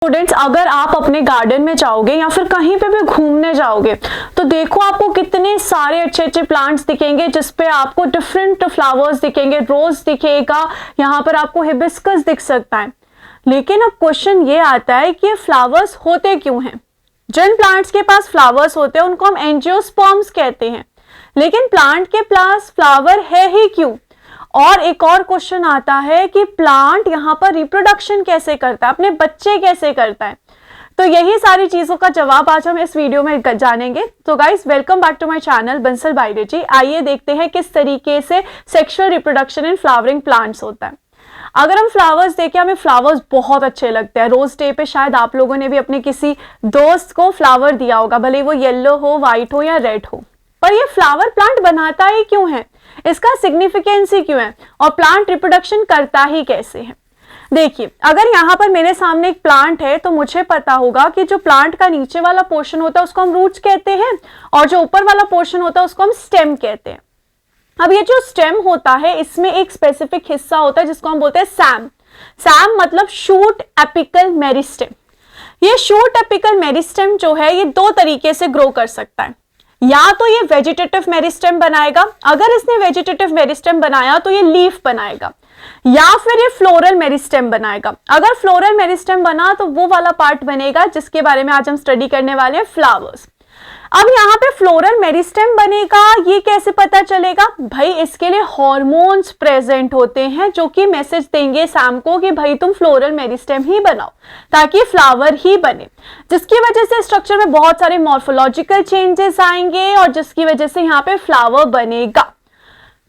Students, अगर आप अपने गार्डन में जाओगे या फिर कहीं पे भी घूमने जाओगे तो देखो आपको कितने सारे अच्छे अच्छे प्लांट्स दिखेंगे जिसपे आपको डिफरेंट फ्लावर्स दिखेंगे, रोज दिखेगा, यहाँ पर आपको हिबिस्कस दिख सकता है। लेकिन अब क्वेश्चन ये आता है कि ये फ्लावर्स होते क्यों हैं? जिन प्लांट्स के पास फ्लावर्स होते हैं उनको हम एंजियोस्पर्म्स कहते हैं, लेकिन प्लांट के पास फ्लावर है ही क्यों? और एक और क्वेश्चन आता है कि प्लांट यहाँ पर रिप्रोडक्शन कैसे करता है, अपने बच्चे कैसे करता है? तो यही सारी चीजों का जवाब आज हम इस वीडियो में जानेंगे। तो guys, welcome back to my channel Bansal biology. आइए देखते हैं किस तरीके से sexual reproduction in flowering plants होता है। अगर हम फ्लावर्स देखें, हमें फ्लावर्स बहुत अच्छे लगते हैं। रोज डे पे शायद आप लोगों ने भी अपने किसी दोस्त को फ्लावर दिया होगा, भले वो येलो हो, व्हाइट हो या रेड हो। पर ये फ्लावर प्लांट बनाता ही क्यों है, इसका सिग्निफिकेंस ही क्यों है, और प्लांट रिप्रोडक्शन करता ही कैसे है? देखिए, अगर यहाँ पर मेरे सामने एक प्लांट है तो मुझे पता होगा कि जो प्लांट का नीचे वाला पोर्शन होता है उसको हम रूट्स कहते हैं और जो ऊपर वाला पोर्शन होता है उसको हम स्टेम कहते हैं। अब ये जो स्टेम होता है इसमें एक स्पेसिफिक हिस्सा होता है जिसको हम बोलते हैं सैम। सैम मतलब शूट एपिकल मेरिस्टेम। ये शूट एपिकल मेरिस्टेम जो है ये दो तरीके से ग्रो कर सकता है। या तो ये वेजिटेटिव मेरिस्टेम बनाएगा, अगर इसने वेजिटेटिव मेरिस्टेम बनाया तो ये लीफ बनाएगा, या फिर ये फ्लोरल मेरिस्टेम बनाएगा। अगर फ्लोरल मेरिस्टेम बना तो वो वाला पार्ट बनेगा जिसके बारे में आज हम स्टडी करने वाले हैं, फ्लावर्स। अब यहाँ पे फ्लोरल मेरिस्टेम बनेगा, ये कैसे पता चलेगा? भाई इसके लिए हॉर्मोन्स प्रेजेंट होते हैं जो कि मैसेज देंगे सैम को कि भाई तुम फ्लोरल मेरिस्टेम ही बनाओ ताकि फ्लावर ही बने, जिसकी वजह से स्ट्रक्चर में बहुत सारे मॉर्फोलॉजिकल चेंजेस आएंगे और जिसकी वजह से यहाँ पे फ्लावर बनेगा।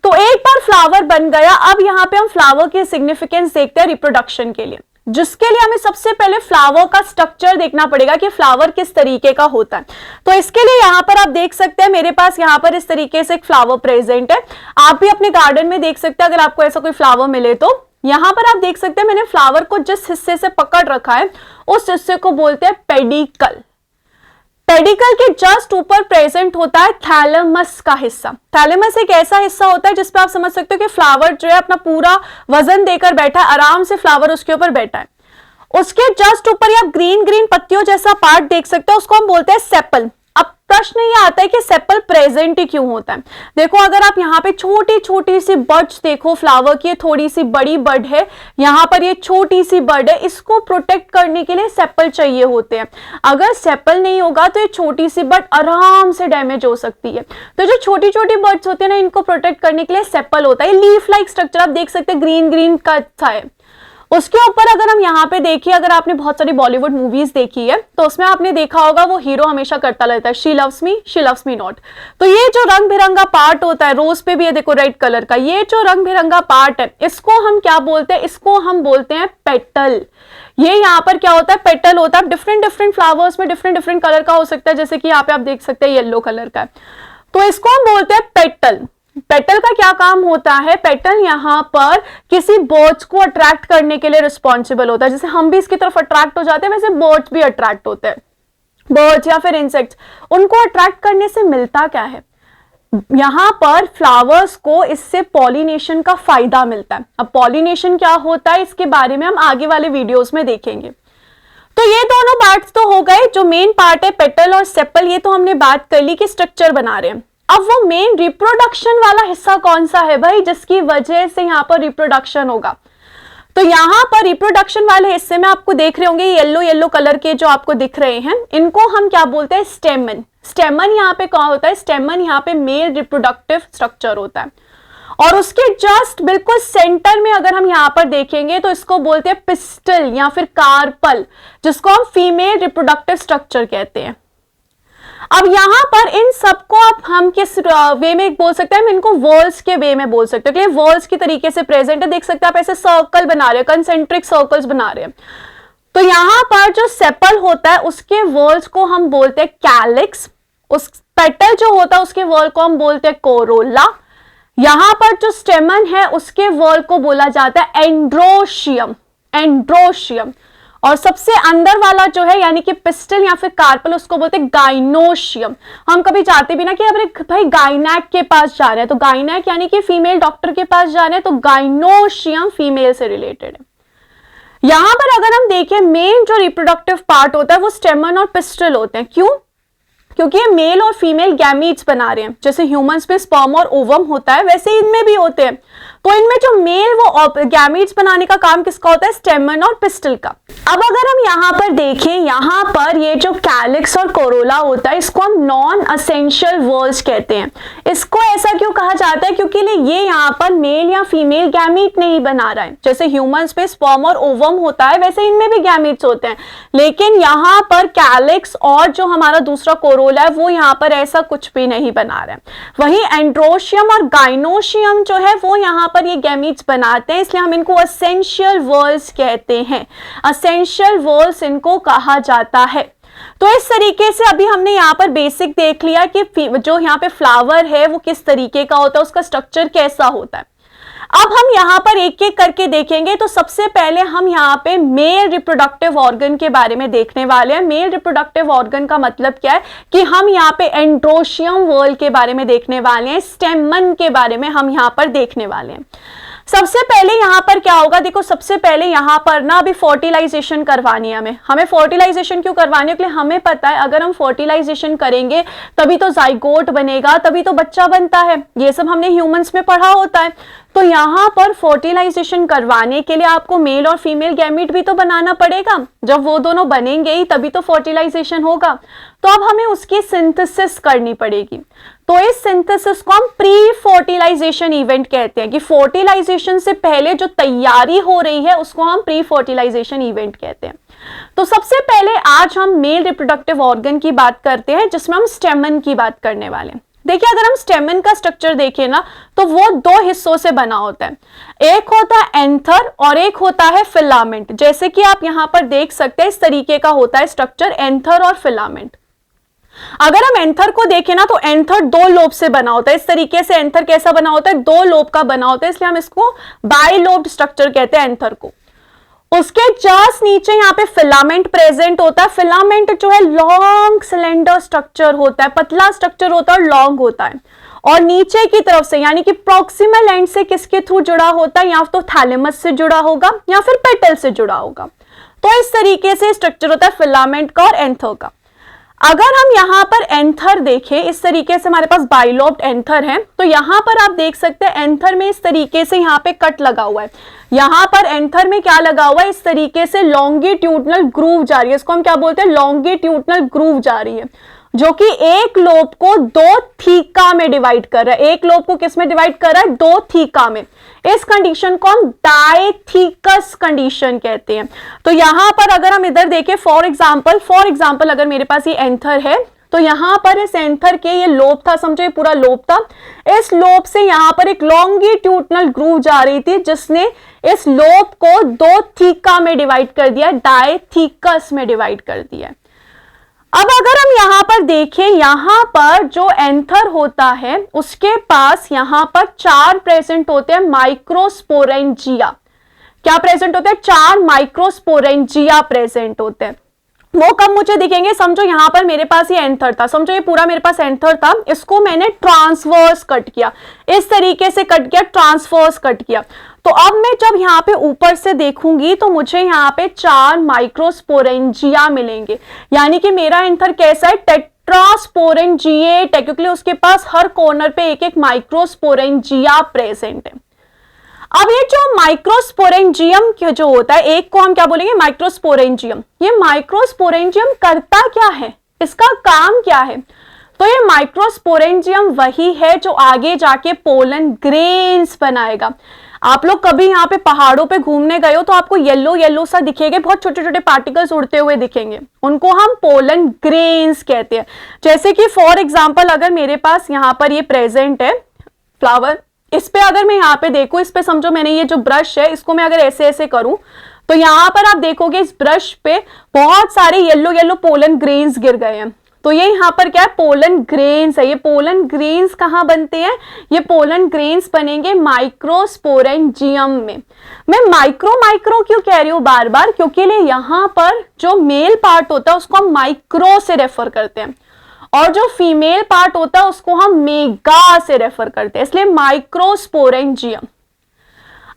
तो एक बार फ्लावर बन गया, अब यहाँ पे हम फ्लावर की सिग्निफिकेंस देखते हैं रिप्रोडक्शन के लिए, जिसके लिए हमें सबसे पहले फ्लावर का स्ट्रक्चर देखना पड़ेगा कि फ्लावर किस तरीके का होता है। तो इसके लिए यहाँ पर आप देख सकते हैं मेरे पास यहाँ पर इस तरीके से एक फ्लावर प्रेजेंट है। आप भी अपने गार्डन में देख सकते हैं, अगर आपको ऐसा कोई फ्लावर मिले तो यहाँ पर आप देख सकते हैं मैंने फ्लावर को जिस हिस्से से पकड़ रखा है उस हिस्से को बोलते हैं पेडिकल। पेडिकल के जस्ट ऊपर प्रेजेंट होता है थैलेमस का हिस्सा। थैलेमस एक ऐसा हिस्सा होता है जिसपे आप समझ सकते हो कि फ्लावर जो है अपना पूरा वजन देकर बैठा है, आराम से फ्लावर उसके ऊपर बैठा है। उसके जस्ट ऊपर आप ग्रीन ग्रीन पत्तियों जैसा पार्ट देख सकते हो, उसको हम बोलते हैं सेपल। अब प्रश्न ये आता है कि सेपल प्रेजेंट ही क्यों होता है? देखो, अगर आप यहाँ पे छोटी छोटी सी बड्स देखो फ्लावर की, थोड़ी सी बड़ी बड है, यहाँ पर ये छोटी सी बड है, इसको प्रोटेक्ट करने के लिए सेपल चाहिए होते हैं। अगर सेपल नहीं होगा तो ये छोटी सी बड आराम से डैमेज हो सकती है। तो जो छोटी छोटी बर्ड्स होते हैं ना, इनको प्रोटेक्ट करने के लिए सेपल होता है। लीफ लाइक स्ट्रक्चर आप देख सकते हैं, ग्रीन ग्रीन का है। उसके ऊपर अगर हम यहाँ पे देखिए, अगर आपने बहुत सारी बॉलीवुड मूवीज देखी है तो उसमें आपने देखा होगा वो हीरो हमेशा करता रहता है शी लव्स मी नॉट। तो ये जो रंग बिरंगा पार्ट होता है, रोज पे भी ये देखो रेड कलर का, ये जो रंग बिरंगा पार्ट है इसको हम क्या बोलते हैं? इसको हम बोलते हैं पेटल। ये यहाँ पर क्या होता है? पेटल होता है। डिफरेंट डिफरेंट फ्लावर्स में डिफरेंट डिफरेंट कलर का हो सकता है, जैसे कि यहाँ पे आप देख सकते हैं येलो कलर का, तो इसको हम बोलते हैं पेटल। पेटल का क्या काम होता है? पेटल यहाँ पर किसी बर्ड्स को अट्रैक्ट करने के लिए रिस्पॉन्सिबल होता है। जैसे हम भी इसकी तरफ अट्रैक्ट हो जाते हैं, वैसे बर्ड्स भी अट्रैक्ट होते हैं। बर्ड्स या फिर इंसेक्ट्स, उनको अट्रैक्ट करने से मिलता क्या है? यहाँ पर फ्लावर्स को इससे पॉलिनेशन का फायदा मिलता है। अब पॉलिनेशन क्या होता है इसके बारे में हम आगे वाले वीडियोस में देखेंगे। तो ये दोनों पार्ट्स तो हो गए। जो मेन पार्ट है पेटल और सेपल, ये तो हमने बात कर ली कि स्ट्रक्चर बना रहे हैं। अब वो मेन रिप्रोडक्शन वाला हिस्सा कौन सा है भाई, जिसकी वजह से यहाँ पर रिप्रोडक्शन होगा? तो यहाँ पर रिप्रोडक्शन वाले हिस्से में आपको देख रहे होंगे येलो येलो कलर के जो आपको दिख रहे हैं, इनको हम क्या बोलते हैं? स्टेमन। स्टेमन यहाँ पे क्या होता है? स्टेमन यहाँ पे मेल रिप्रोडक्टिव स्ट्रक्चर होता है। और उसके जस्ट बिल्कुल सेंटर में अगर हम यहाँ पर देखेंगे तो इसको बोलते हैं पिस्टल या फिर कार्पल, जिसको हम फीमेल रिप्रोडक्टिव स्ट्रक्चर कहते हैं। अब यहाँ पर इन सबको अब हम किस वे में बोल सकते हैं? हम इनको वॉल्स के वे में बोल सकते हैं, क्योंकि वॉल्स की तरीके से प्रेजेंट है। देख सकते हैं आप ऐसे सर्कल बना रहे हैं, कंसेंट्रिक सर्कल्स बना रहे हैं। तो यहाँ पर जो सेपल होता है उसके वॉल्स को हम बोलते हैं कैलिक्स। उस पेटल जो होता है उसके वॉल को हम बोलते हैं कोरोला। यहाँ पर जो स्टेमन है उसके वॉल को बोला जाता है एंड्रोशियम। एंड्रोशियम। और सबसे अंदर वाला जो है यानी कि पिस्टल या फिर कार्पल, उसको बोलते हैं गाइनोशियम। हम कभी चाहते भी ना कि अरे भाई गाइनैक के पास जा रहे हैं, तो गाइनैक यानी कि फीमेल डॉक्टर के पास जा रहे हैं, तो गाइनोशियम फीमेल से रिलेटेड है। यहां पर अगर हम देखें मेन जो रिप्रोडक्टिव पार्ट होता है वो स्टेमन और पिस्टल होते हैं। क्यों? क्योंकि ये मेल और फीमेल गैमीट्स बना रहे हैं। जैसे ह्यूमंस में स्पर्म और ओवम होता है वैसे इनमें भी होते हैं। तो इनमें जो मेल वो गैमीट्स बनाने का काम किसका होता है? स्टेमन और पिस्टल का। अब अगर हम यहाँ पर देखें, यहाँ पर ये जो कैलिक्स और कोरोला होता है इसको हम नॉन असेंशियल वर्ल्स कहते हैं। इसको ऐसा क्यों कहा जाता है? क्योंकि ये यहाँ पर मेल या फीमेल गैमीट नहीं बना रहा है। जैसे ह्यूमंस पे स्पर्म और ओवम होता है वैसे इनमें भी गैमीट्स होते हैं, लेकिन यहाँ पर कैलिक्स और जो हमारा दूसरा कोरोला है वो यहाँ पर ऐसा कुछ भी नहीं बना रहा है। वही एंड्रोशियम और गाइनोशियम जो है वो यहाँ पर ये गैमीट्स बनाते हैं, इसलिए हम इनको असेंशियल वर्ल्स कहते हैं। असेंशियल वर्ल्स इनको कहा जाता है। तो इस तरीके से अभी हमने यहाँ पर बेसिक देख लिया कि जो यहाँ पे फ्लावर है वो किस तरीके का होता है, उसका स्ट्रक्चर कैसा होता है। अब हम यहाँ पर एक एक करके देखेंगे। तो सबसे पहले हम यहाँ पे मेल रिप्रोडक्टिव ऑर्गन के बारे में देखने वाले हैं। मेल रिप्रोडक्टिव ऑर्गन का मतलब क्या है कि हम यहाँ पे एंड्रोशियम वर्ल के बारे में देखने वाले हैं, स्टेमन के बारे में हम यहाँ पर देखने वाले हैं। सबसे पहले यहाँ पर क्या होगा, देखो सबसे पहले यहाँ पर ना अभी फर्टिलाइजेशन करवानी है हमें फर्टिलाइजेशन क्यों करवानी है? क्योंकि हमें पता है अगर हम फर्टिलाइजेशन करेंगे तभी तो जाइगोट बनेगा, तभी तो बच्चा बनता है। ये सब हमने ह्यूमंस में पढ़ा होता है। तो यहाँ पर फर्टिलाइजेशन करवाने के लिए आपको मेल और फीमेल गैमीट भी तो बनाना पड़ेगा। जब वो दोनों बनेंगे ही तभी तो फर्टिलाइजेशन होगा। तो अब हमें उसकी सिंथेसिस करनी पड़ेगी। तो इस सिंथेसिस को हम प्री फर्टिलाइजेशन इवेंट कहते हैं, कि फर्टिलाइजेशन से पहले जो तैयारी हो रही है उसको हम प्री फर्टिलाइजेशन इवेंट कहते हैं। तो सबसे पहले आज हम मेल रिप्रोडक्टिव ऑर्गन की बात करते हैं, जिसमें हम स्टेमन की बात करने वाले हैं। देखिए अगर हम स्टेमन का स्ट्रक्चर देखें ना तो वो दो हिस्सों से बना होता है। एक होता है एंथर और एक होता है फिलामेंट। जैसे कि आप यहां पर देख सकते हैं इस तरीके का होता है स्ट्रक्चर, एंथर और फिलामेंट। अगर हम एंथर को देखें ना तो एंथर दो लोब से बना होता है। इस तरीके से एंथर कैसा बना होता है? दो लोब का बना होता है, इसलिए हम इसको बाइलोब्ड स्ट्रक्चर कहते हैं एंथर को। उसके जस्ट नीचे यहाँ पे फिलामेंट प्रेजेंट होता है। फिलामेंट जो है लॉन्ग सिलेंडर स्ट्रक्चर होता है, पतला स्ट्रक्चर होता है और लॉन्ग होता है। और नीचे की तरफ से यानी कि प्रॉक्सिमल एंड से किसके थ्रू जुड़ा होता है? या तो थैलेमस से जुड़ा होगा या फिर पेटल से जुड़ा होगा। तो इस तरीके से स्ट्रक्चर होता है फिलामेंट का और एंथर का। अगर हम यहाँ पर एंथर देखें, इस तरीके से हमारे पास बाइलोब्ड एंथर है। तो यहाँ पर आप देख सकते हैं एंथर में इस तरीके से यहाँ पे कट लगा हुआ है। यहाँ पर एंथर में क्या लगा हुआ है? इस तरीके से लॉन्गिट्यूडनल ग्रूव जा रही है। इसको हम क्या बोलते हैं? लॉन्गिट्यूडनल ग्रूव जा रही है, जो कि एक लोब को दो थीका में डिवाइड कर रहा है। एक लोब को किस में डिवाइड कर रहा है? दो थीका में। इस कंडीशन को हम डायथीकस कंडीशन कहते हैं। तो यहां पर अगर हम इधर देखें फॉर एग्जांपल अगर मेरे पास ये एंथर है तो यहां पर इस एंथर के ये लोब था, समझो ये पूरा लोब था। इस लोब से यहां पर एक लॉन्गिट्यूडनल ग्रूव जा रही थी जिसने इस लोब को दो थीका में डिवाइड कर दिया, डायथीकस में डिवाइड कर दिया। अब अगर हम यहां पर देखें, यहां पर जो एंथर होता है उसके पास यहां पर चार प्रेजेंट होते हैं माइक्रोस्पोरेंजिया। क्या प्रेजेंट होते हैं? चार माइक्रोस्पोरेंजिया प्रेजेंट होते हैं। वो कब मुझे दिखेंगे? समझो यहां पर मेरे पास ये एंथर था, समझो ये पूरा मेरे पास एंथर था, इसको मैंने ट्रांसवर्स कट किया, इस तरीके से कट किया, ट्रांसवर्स कट किया। तो अब मैं जब यहाँ पे ऊपर से देखूंगी तो मुझे यहाँ पे चार माइक्रोस्पोरेंजिया मिलेंगे। यानी कि मेरा एंथर कैसा है? टेट्रास्पोरेंजिएट है, क्योंकि उसके पास हर कॉर्नर पे एक एक माइक्रोस्पोरेंजिया प्रेजेंट है। अब ये जो माइक्रोस्पोरेंजियम जो होता है, एक को हम क्या बोलेंगे? माइक्रोस्पोरेंजियम। ये माइक्रोस्पोरेंजियम करता क्या है? इसका काम क्या है? तो ये माइक्रोस्पोरेंजियम वही है जो आगे जाके पोलन ग्रेन्स बनाएगा। आप लोग कभी यहाँ पे पहाड़ों पे घूमने गए हो तो आपको येलो येलो सा दिखेगा, बहुत छोटे छोटे पार्टिकल्स उड़ते हुए दिखेंगे, उनको हम पोलन ग्रेन्स कहते हैं। जैसे कि फॉर एग्जांपल अगर मेरे पास यहाँ पर ये प्रेजेंट है फ्लावर, इस पे अगर मैं यहाँ पे देखूं, इस पे समझो मैंने ये जो ब्रश है इसको मैं अगर ऐसे ऐसे करूं तो यहाँ पर आप देखोगे इस ब्रश पे बहुत सारे येलो येलो पोलन ग्रेन्स गिर गए हैं। तो ये यहाँ पर क्या है? पोलन ग्रेन्स है। ये पोलन ग्रेन्स कहाँ बनते हैं? ये पोलन ग्रेन्स बनेंगे माइक्रोस्पोरेंजियम में। मैं माइक्रो क्यों कह रही हूँ बार बार? क्योंकि यहाँ पर जो मेल पार्ट होता है उसको हम माइक्रो से रेफर करते हैं और जो फीमेल पार्ट होता है उसको हम मेगा से रेफर करते हैं, इसलिए माइक्रोस्पोरेंजियम।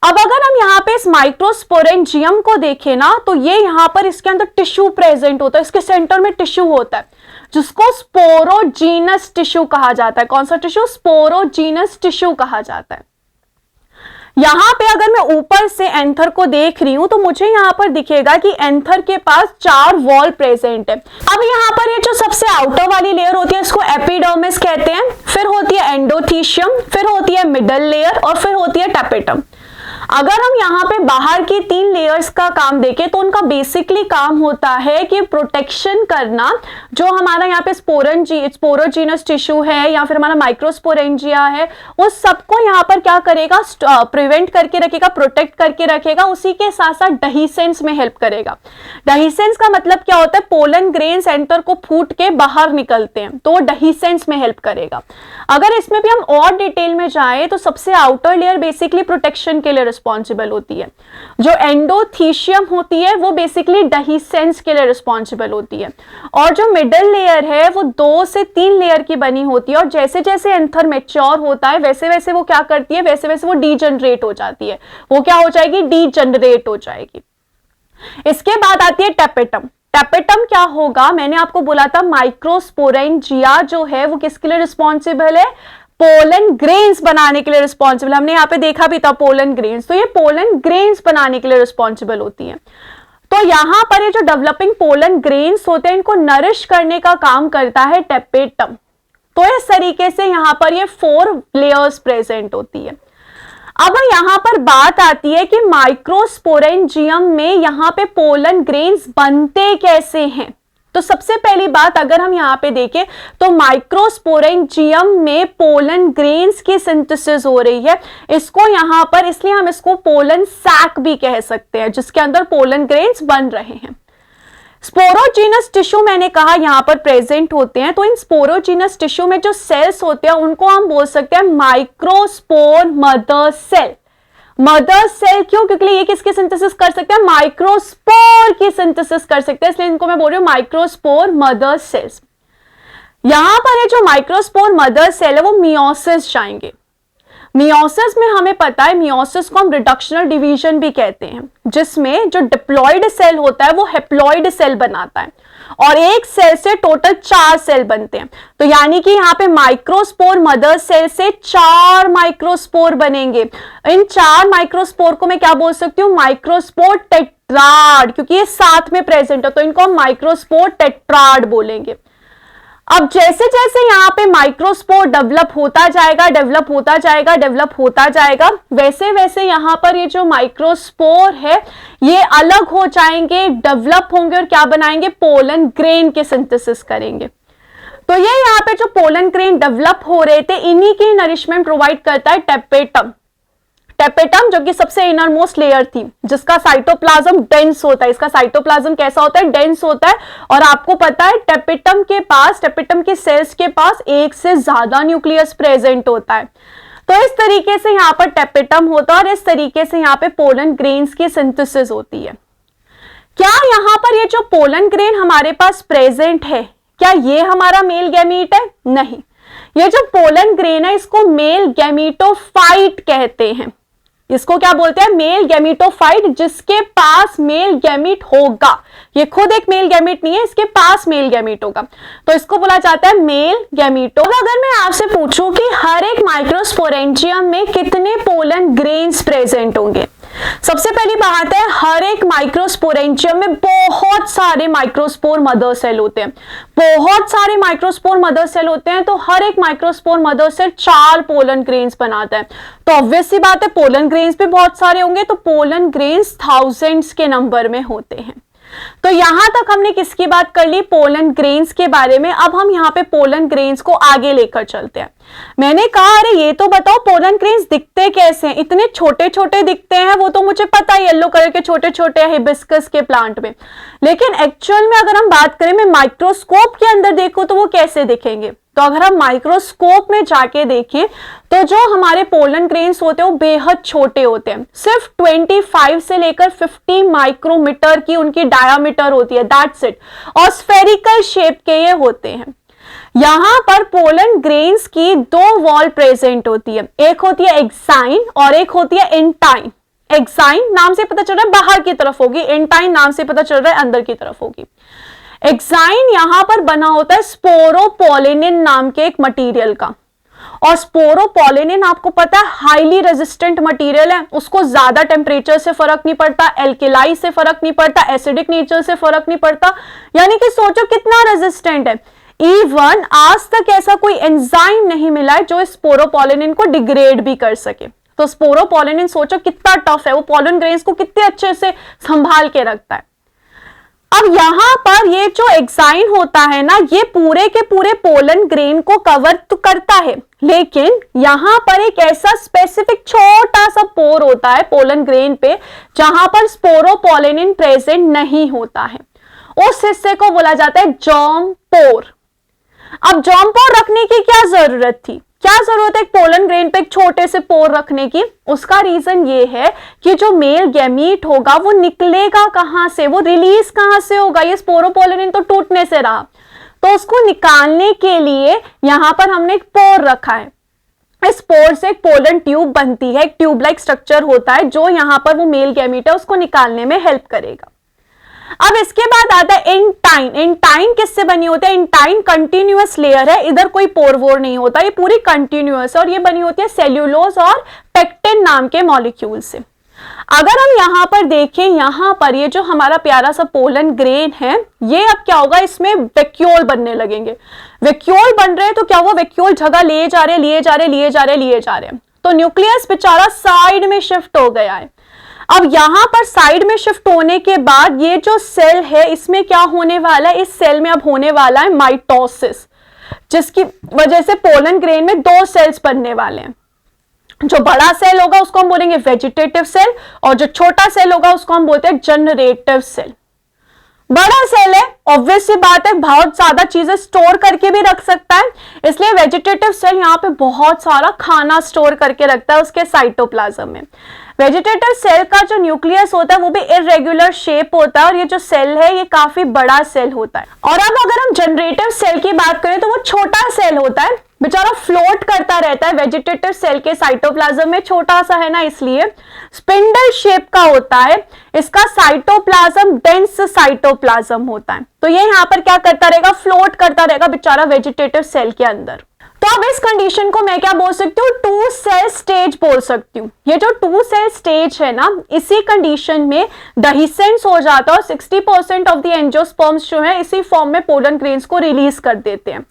अब अगर हम यहाँ पे इस माइक्रोस्पोरेंजियम को देखें ना, तो ये यहाँ पर इसके अंदर टिश्यू प्रेजेंट होता है, इसके सेंटर में टिश्यू होता है जिसको स्पोरोजीनस टिश्यू कहा जाता है। कौन सा टिश्यू? स्पोरोजीनस टिश्यू कहा जाता है। यहां पे अगर मैं ऊपर से एंथर को देख रही हूं तो मुझे यहां पर दिखेगा कि एंथर के पास 4 वॉल प्रेजेंट है। अब यहां पर ये जो सबसे आउटर वाली लेयर होती है इसको एपिडर्मिस कहते हैं, फिर होती है एंडोथीशियम, फिर होती है मिडल लेयर और फिर होती है टेपेटम। अगर हम यहाँ पे बाहर की 3 लेयर्स का काम देखें तो उनका बेसिकली काम होता है कि प्रोटेक्शन करना, जो हमारा यहाँ पे स्पोरोजीनस टिश्यू है या फिर हमारा माइक्रोस्पोरेंजिया है, उस सबको यहाँ पर क्या करेगा? प्रिवेंट करके रखेगा, प्रोटेक्ट करके रखेगा। उसी के साथ साथ डहीसेंस में हेल्प करेगा। डहीसेंस का मतलब क्या होता है? पोलन ग्रेन सेंटर को फूट के बाहर निकलते हैं, तो वो डहीसेंस में हेल्प करेगा। अगर इसमें भी हम और डिटेल में जाएं तो सबसे आउटर लेयर बेसिकली प्रोटेक्शन के लिए रिस्पॉन्सिबल होती है। जो एंडोथीशियम होती है वो बेसिकली डहीसेंस के लिए रिस्पॉन्सिबल होती है, और जो मिडल लेयर है वो 2 से 3 लेयर की बनी होती है। और जैसे जैसे एंथर मैच्योर होता है वैसे वैसे वो क्या करती है? वैसे वैसे वो डीजनरेट हो जाती है। वो क्या हो जाएगी? डीजनरेट हो जाएगी। इसके बाद आती है टेपेटम। टेपेटम क्या होगा? मैंने आपको बोला था माइक्रोस्पोरेंजिया जो है वो किसके लिए रिस्पॉन्सिबल है? पोलन ग्रेन्स बनाने के लिए रिस्पॉन्सिबल। हमने यहाँ पे देखा भी था पोलन ग्रेन्स, तो ये पोलन ग्रेन्स बनाने के लिए रिस्पॉन्सिबल होती है। तो यहाँ पर ये जो डेवलपिंग पोलन ग्रेन्स होते हैं इनको नरिश करने का काम करता है टेपेटम। तो इस तरीके से यहाँ पर ये 4 लेयर्स प्रेजेंट होती है। अब यहाँ पर बात आती है कि माइक्रोस्पोरेंजियम में यहाँ पे पोलन ग्रेन्स बनते कैसे हैं। तो सबसे पहली बात अगर हम यहाँ पे देखें तो माइक्रोस्पोरेंजियम में पोलन ग्रेन्स की सिंथेसिस हो रही है। इसको यहाँ पर, इसलिए हम इसको पोलन सैक भी कह सकते हैं, जिसके अंदर पोलन ग्रेन्स बन रहे हैं। स्पोरोजीनस टिश्यू मैंने कहा यहाँ पर प्रेजेंट होते हैं, तो इन स्पोरोजीनस टिश्यू में जो सेल्स होते हैं उनको हम बोल सकते हैं microspore mother cell. Mother cell क्यों? क्योंकि ये किसकी सिंथेसिस कर सकते हैं? माइक्रोस्पोर की सिंथेसिस कर सकते हैं, इसलिए इनको मैं बोल रही हूँ माइक्रोस्पोर मदर सेल्स। यहां पर ये जो माइक्रोस्पोर मदर सेल है वो मियोसिस जाएंगे। मियोसिस में हमें पता है, मियोसिस को हम रिडक्शनल डिवीजन भी कहते हैं, जिसमें जो डिप्लॉइड सेल होता है वो हेप्लॉइड सेल बनाता है और एक सेल से टोटल 4 सेल बनते हैं। तो यानी कि यहाँ पे माइक्रोस्पोर मदर सेल से 4 माइक्रोस्पोर बनेंगे। इन 4 माइक्रोस्पोर को मैं क्या बोल सकती हूँ? माइक्रोस्पोर टेट्राड, क्योंकि ये साथ में प्रेजेंट है तो इनको हम माइक्रोस्पोर टेट्राड बोलेंगे। अब जैसे जैसे यहाँ पे माइक्रोस्पोर डेवलप होता जाएगा, डेवलप होता जाएगा, डेवलप होता जाएगा, वैसे वैसे यहाँ पर ये जो माइक्रोस्पोर है ये अलग हो जाएंगे, डेवलप होंगे और क्या बनाएंगे? पोलन ग्रेन के सिंथेसिस करेंगे। तो ये यहाँ पे जो पोलन ग्रेन डेवलप हो रहे थे इन्हीं की नरिशमेंट प्रोवाइड करता है टेपेटम। टेपेटम जो कि सबसे इनर मोस्ट लेयर थी, जिसका साइटोप्लाज्म डेंस होता है। इसका साइटोप्लाज्म कैसा होता है? डेंस होता है। और आपको पता है टेपेटम के पास, टेपेटम के सेल्स के पास एक से ज्यादा न्यूक्लियस प्रेजेंट होता है। तो इस तरीके से यहाँ पर टेपेटम होता है और इस तरीके से यहाँ पे पोलन ग्रेन्स की सिंथेसिस होती है। क्या यहाँ पर ये जो पोलन ग्रेन हमारे पास प्रेजेंट है, क्या ये हमारा मेल गैमीट है? नहीं, ये जो पोलन ग्रेन है इसको मेल गैमीटोफाइट कहते हैं। इसको क्या बोलते हैं? मेल गैमीटोफाइट, जिसके पास मेल गैमीट होगा। ये खुद एक मेल गैमीट नहीं है, इसके पास मेल गैमीट होगा, तो इसको बोला जाता है मेल गैमीटो। अगर मैं आपसे पूछूं कि हर एक माइक्रोस्पोरेंजियम में कितने पोलन ग्रेन्स प्रेजेंट होंगे, सबसे पहली बात है हर एक माइक्रोस्पोरेंजियम में बहुत सारे माइक्रोस्पोर मदर सेल होते हैं। बहुत सारे माइक्रोस्पोर मदर सेल होते हैं, तो हर एक microspore mother cell 4 pollen grains बनाता है। तो ऑब्वियस सी बात है पोलन ग्रेन्स भी बहुत सारे होंगे, तो पोलन ग्रेन्स थाउजेंड्स के नंबर में होते हैं। तो यहां तक हमने किसकी बात कर ली? पोलन ग्रेन्स के बारे में। अब हम यहाँ पे पोलन ग्रेन्स को आगे लेकर चलते हैं। मैंने कहा अरे ये तो बताओ पोलन ग्रेन्स दिखते कैसे हैं? इतने छोटे छोटे दिखते हैं, वो तो मुझे पता है येलो कलर के छोटे छोटे हिबिस्कस के प्लांट में, लेकिन एक्चुअल में अगर हम बात करें, मैं माइक्रोस्कोप के अंदर देखूं तो वो कैसे दिखेंगे? तो अगर हम माइक्रोस्कोप में जाके देखें तो जो हमारे पोलन ग्रेन्स होते हैं वो बेहद छोटे होते हैं। सिर्फ 25 से लेकर 50 माइक्रोमीटर की उनकी डायामीटर होती है, दैट्स इट। और स्फेरिकल शेप के ये होते हैं। यहां पर पोलन ग्रेन्स की 2 वॉल प्रेजेंट होती है, एक होती है एक्साइन और एक होती है इंटाइन। एक्साइन नाम से पता चल रहा है बाहर की तरफ होगी, एंटाइन नाम से पता चल रहा है अंदर की तरफ होगी। एक्साइन यहां पर बना होता है स्पोरोपोलिनिन नाम के एक मटेरियल का, और स्पोरोपोलिनिन आपको पता है हाईली रेजिस्टेंट मटेरियल है, उसको ज्यादा टेम्परेचर से फर्क नहीं पड़ता, एल्केलाई से फर्क नहीं पड़ता, एसिडिक नेचर से फर्क नहीं पड़ता, यानी कि सोचो कितना रेजिस्टेंट है। इवन आज तक ऐसा कोई एंजाइम नहीं मिला है जो स्पोरोपोलिनिन को डिग्रेड भी कर सके। तो स्पोरोपोलिनिन सोचो कितना टफ है, वो पोलन ग्रेन्स को कितने अच्छे से संभाल के रखता है। अब यहां पर ये जो एक्साइन होता है ना, ये पूरे के पूरे पोलन ग्रेन को कवर तो करता है, लेकिन यहां पर एक ऐसा स्पेसिफिक छोटा सा पोर होता है पोलन ग्रेन पे जहां पर स्पोरोपोलिनिन प्रेजेंट नहीं होता है, उस हिस्से को बोला जाता है जर्म पोर। अब जर्म पोर रखने की क्या जरूरत थी, क्या जरूरत है एक पोलन ग्रेन पे एक छोटे से पोर रखने की? उसका रीजन ये है कि जो मेल गैमीट होगा वो निकलेगा कहां से, वो रिलीज कहां से होगा, ये स्पोरोपोलिनिन तो टूटने से रहा, तो उसको निकालने के लिए यहां पर हमने एक पोर रखा है। इस पोर से एक पोलन ट्यूब बनती है, एक ट्यूब लाइक स्ट्रक्चर होता है जो यहां पर वो मेल गैमीट है उसको निकालने में हेल्प करेगा। अब इसके बाद आता है इंटाइन। इंटाइन किससे बनी होती है? इंटाइन कंटिन्यूअस लेयर है, इधर कोई पोर वोर नहीं होता, ये पूरी कंटिन्यूअस है और ये बनी होती है सेल्यूलोज और पेक्टिन नाम के मॉलिक्यूल से। अगर हम यहां पर देखें, यहां पर ये जो हमारा प्यारा सा पोलन ग्रेन है, ये अब क्या होगा, इसमें वैक्यूल बनने लगेंगे। वैक्यूल बन रहे हैं तो क्या हुआ, वैक्यूल जगह लिए जा रहे, तो न्यूक्लियस बेचारा साइड में शिफ्ट हो गया है। अब यहां पर साइड में शिफ्ट होने के बाद ये जो सेल है इसमें क्या होने वाला है, इस सेल में अब होने वाला है माइटोसिस, जिसकी वजह से पोलन ग्रेन में दो सेल्स बनने वाले हैं। जो बड़ा सेल होगा उसको हम बोलेंगे वेजिटेटिव सेल, और जो छोटा सेल होगा उसको हम बोलते हैं जनरेटिव सेल। बड़ा सेल है, ऑब्वियस सी बात है, बहुत ज्यादा चीजें स्टोर करके भी रख सकता है, इसलिए वेजिटेटिव सेल यहाँ पे बहुत सारा खाना स्टोर करके रखता है उसके साइटोप्लाज्म में। वेजिटेटिव सेल का जो न्यूक्लियस होता है वो भी इरेगुलर शेप होता है, और ये जो सेल है ये काफी बड़ा सेल होता है। और अब अगर हम जनरेटिव सेल की बात करें तो वो छोटा सेल होता है, बेचारा फ्लोट करता रहता है वेजिटेटिव सेल के साइटोप्लाज्म में, छोटा सा है ना इसलिए, स्पिंडल शेप का होता है, इसका साइटोप्लाज्म डेंस साइटोप्लाज्म होता है। तो ये यहाँ पर क्या करता रहेगा, फ्लोट करता रहेगा बेचारा वेजिटेटिव सेल के अंदर। तो अब इस कंडीशन को मैं क्या बोल सकती हूँ, टू सेल स्टेज बोल सकती हूँ। ये जो टू सेल स्टेज है ना, इसी कंडीशन में डहीसेंस हो जाता है और 60% ऑफ द एंजियोस्पर्म्स जो है इसी फॉर्म में पोलन ग्रेन्स को रिलीज कर देते हैं।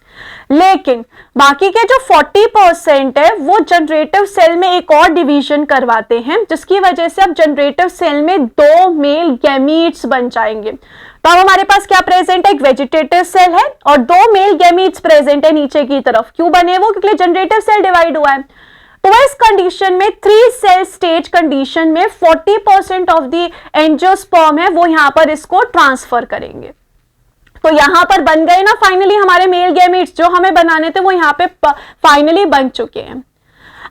लेकिन बाकी के जो 40% है वो जनरेटिव सेल में एक और डिवीजन करवाते हैं, जिसकी वजह से अब जनरेटिव सेल में दो मेल गैमीट्स बन जाएंगे। तो अब हमारे पास क्या प्रेजेंट है, एक वेजिटेटिव सेल है और दो मेल गैमीट्स प्रेजेंट है नीचे की तरफ। क्यों बने वो, क्योंकि जनरेटिव सेल डिवाइड हुआ है। तो इस कंडीशन में 3 सेल स्टेज कंडीशन में 40% ऑफ द एंजियोस्पर्म है वो यहां पर इसको ट्रांसफर करेंगे। तो यहां पर बन गए ना फाइनली हमारे मेल गैमीट्स, जो हमें बनाने थे वो यहां पे फाइनली बन चुके हैं।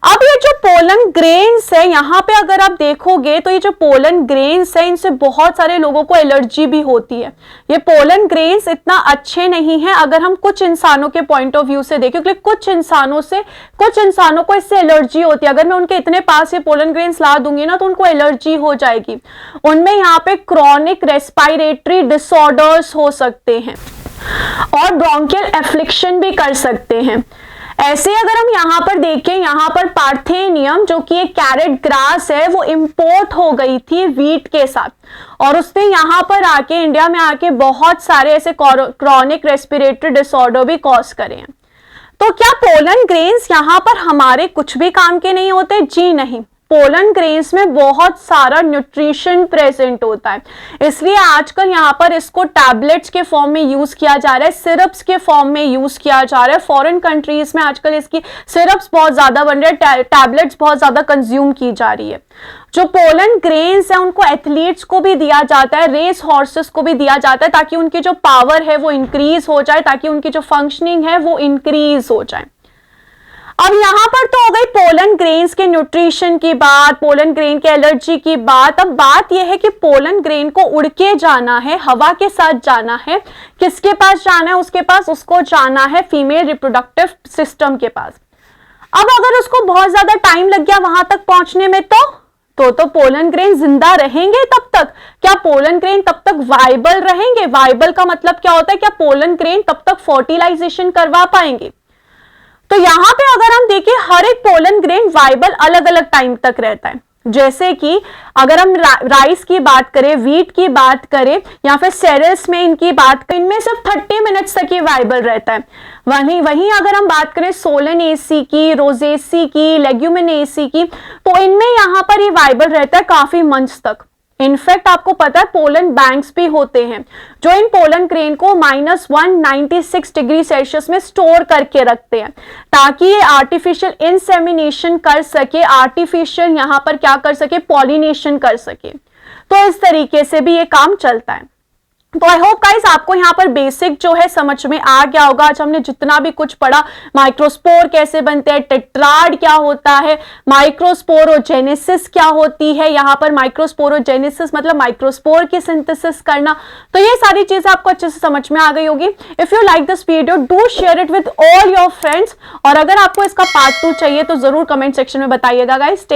अब ये जो पोलन ग्रेन्स है, यहाँ पे अगर आप देखोगे तो ये जो पोलन ग्रेन्स है इनसे बहुत सारे लोगों को एलर्जी भी होती है। ये पोलन ग्रेन्स इतना अच्छे नहीं है अगर हम कुछ इंसानों के पॉइंट ऑफ व्यू से देखें, क्योंकि कुछ इंसानों को इससे एलर्जी होती है। अगर मैं उनके इतने पास ये पोलन ग्रेन्स ला दूंगी ना तो उनको एलर्जी हो जाएगी। उनमें यहाँ पे क्रॉनिक रेस्पिरेटरी डिसऑर्डर्स हो सकते हैं और ब्रोंकियल एफ्लिक्शन भी कर सकते हैं। ऐसे अगर हम यहाँ पर देखें, यहाँ पर पार्थेनियम जो कि एक कैरेट ग्रास है वो इंपोर्ट हो गई थी वीट के साथ, और उसने यहाँ पर आके इंडिया में आके बहुत सारे ऐसे क्रॉनिक रेस्पिरेटरी डिसऑर्डर भी कॉज करे हैं। तो क्या पोलन ग्रेन्स यहाँ पर हमारे कुछ भी काम के नहीं होते? जी नहीं, पोलन ग्रेन्स में बहुत सारा न्यूट्रिशन प्रेजेंट होता है, इसलिए आजकल यहाँ पर इसको टैबलेट्स के फॉर्म में यूज किया जा रहा है, सिरप्स के फॉर्म में यूज किया जा रहा है। फॉरेन कंट्रीज में आजकल इसकी सिरप्स बहुत ज्यादा बन रहे हैं, टैबलेट्स बहुत ज्यादा कंज्यूम की जा रही है। जो पोलन ग्रेन्स है उनको एथलीट्स को भी दिया जाता है, रेस हॉर्सेस को भी दिया जाता है, ताकि उनकी जो पावर है वो इंक्रीज हो जाए, ताकि उनकी जो फंक्शनिंग है वो इंक्रीज हो जाए। अब यहां पर तो हो गई पोलन ग्रेन्स के न्यूट्रिशन की बात, पोलन ग्रेन के एलर्जी की बात। अब बात यह है कि पोलन ग्रेन को उड़ के जाना है, हवा के साथ जाना है, किसके पास जाना है उसके पास, उसको जाना है फीमेल रिप्रोडक्टिव सिस्टम के पास। अब अगर उसको बहुत ज्यादा टाइम लग गया वहां तक पहुंचने में तो तो पोलन ग्रेन जिंदा रहेंगे तब तक? क्या पोलन ग्रेन तब तक वाइबल रहेंगे? वाइबल का मतलब क्या होता है? क्या पोलन ग्रेन तब तक फर्टिलाइजेशन करवा पाएंगे? तो यहां पे अगर हम देखें, हर एक पोलन ग्रेन वाइबल अलग अलग टाइम तक रहता है। जैसे कि अगर हम राइस की बात करें, वीट की बात करें, या फिर सेरेल्स में इनकी बात करें, इनमें सिर्फ 30 मिनट्स तक ये वाइबल रहता है। वहीं अगर हम बात करें सोलेनेसी की, रोजेसी की, लेग्यूमिनेसी की, तो इनमें यहां पर ये वाइबल रहता है काफी मंथ्स तक। इनफैक्ट आपको पता है पोलन बैंक्स भी होते हैं जो इन पोलन ग्रेन को -196 डिग्री सेल्सियस में स्टोर करके रखते हैं, ताकि ये आर्टिफिशियल इंसेमिनेशन कर सके, आर्टिफिशियल यहां पर क्या कर सके, पॉलिनेशन कर सके। तो इस तरीके से भी ये काम चलता है। तो आई होप गाइस आपको यहाँ पर बेसिक जो है समझ में आ गया होगा। आज हमने जितना भी कुछ पढ़ा, माइक्रोस्पोर कैसे बनते हैं, टेट्राड क्या होता है, माइक्रोस्पोरोजेनेसिस क्या होती है, यहाँ पर माइक्रोस्पोरोजेनेसिस मतलब माइक्रोस्पोर की सिंथेसिस करना, तो ये सारी चीजें आपको अच्छे से समझ में आ गई होगी। If you like this video, do share it with all your friends, और अगर आपको इसका पार्ट 2 चाहिए तो जरूर कमेंट सेक्शन में बताइएगा गाइस।